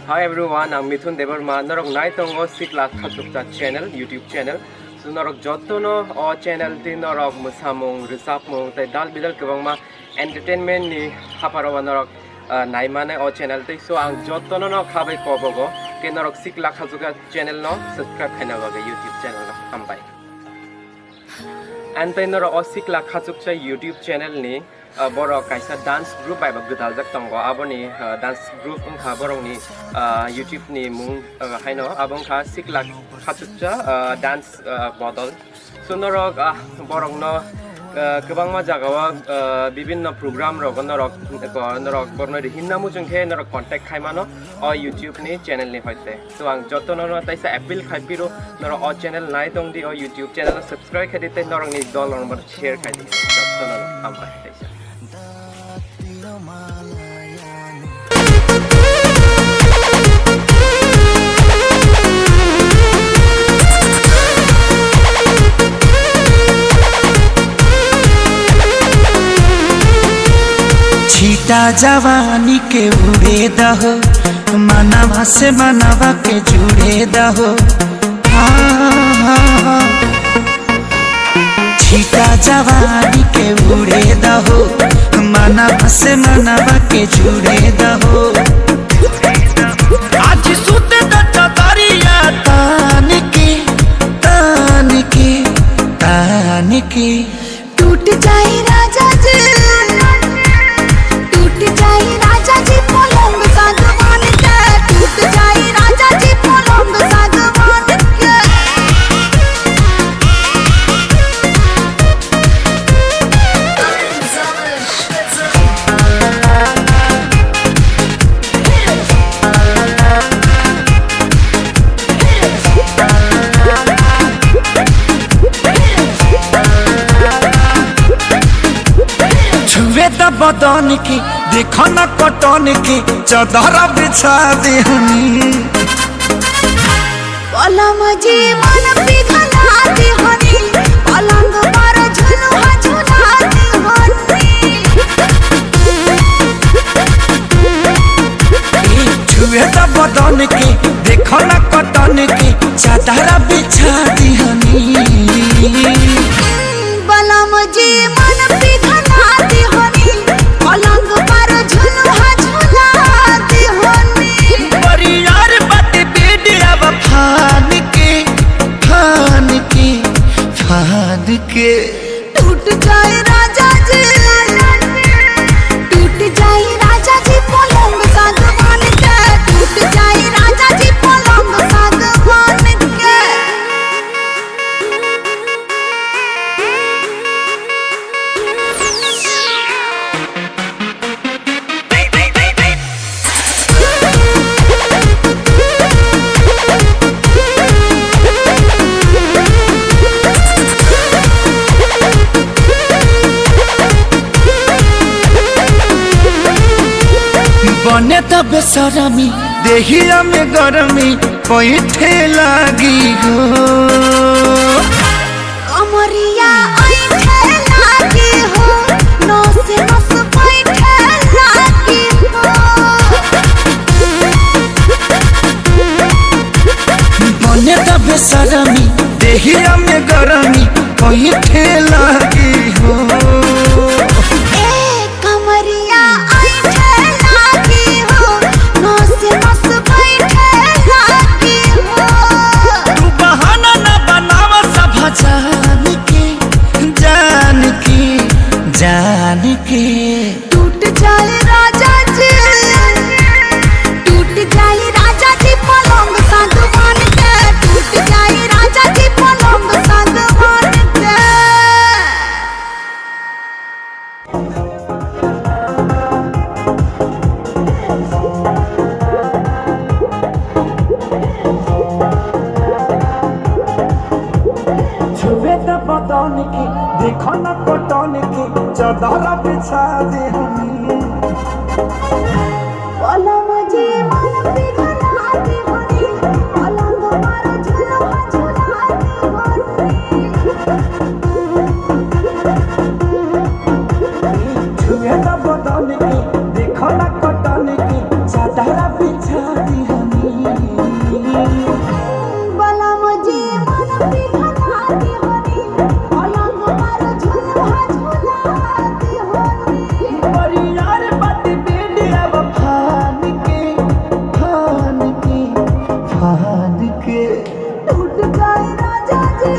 Hi everyone, I'm Mithun Devarma. Norok naitongo sikla khachukta channel, YouTube channel. So norok jotono o channel ti norok musamung, risapmung, tai dal bidal kebangma entertainment ni haparawa norok naimane o channel ti. So ang jotono no khabai kobogo ke norok sikla khachukta channel no subscribe khaina baga YouTube channel no hambai. And tai norok o sikla khachukta YouTube channel ni borok kaisa dance group by bagdal jak tongo aboni dance group ungkha borok ni YouTube ni mung haino abong kha sikla khachukcha dance model so norok borok no kebangma jagao bibinno program rok norok borno hinnamu jungkhe norok contact khaimano o YouTube ni channel ni hoite so ang jotono no taisa appeal khaipiro norok o channel nai tongdi o YouTube channel subscribe khadite norok ni dol number share khadi jotono ampai taisa छीटा जवानी के उड़े दहो मनवा से मनवा के जुड़े दहो छीटा जवानी के उड़े दहो मनवा से मनवा के जुड़े दहो आज सुते दरिया तान के टूट जाए राजा जी पलंग सागवान के टूट जाए राजा जी पलंग सागवान के छुए द बदन की देखो न कटन की चदर बिछा देहनी पलम जी मन पिघला देहनी पलंग पर झुलुआ झुला देहनी छुए द बदन की देखो न कटन की चदर बिछा देहनी पलम जी मन पिघला देहनी पलंग पर झुलुआ झुला देहनी परियार बात बेडिया फान के टूट जाए राजा जी पलंग सागवान के टूट जाए राजा जी पलंग सागवान के बने त बेसरमी देहिया में गरमी पैठे लागी हो कमरिया ऐठे लागी हो नस नस बैठे लागी हो बने त बेसरमी देहिया में गरमी पैठे लागी हो कमरिया ऐठे लागी हो नस नस बैठे लागी हो तू बहाना न बनावा सब जान के टूट जाए राजा जी पलंग सागवान के टूट जाए राजा जी पलंग सागवान के छुए त बदन की देखो न कटन की चदर बिछा देहनी पलम जी मन पिघला देहनी पलंग पर झुलुआ झुला देहनी छुए त बदन की देखो न कटन की चदर बिछा देहनी के टूट गए राजा जी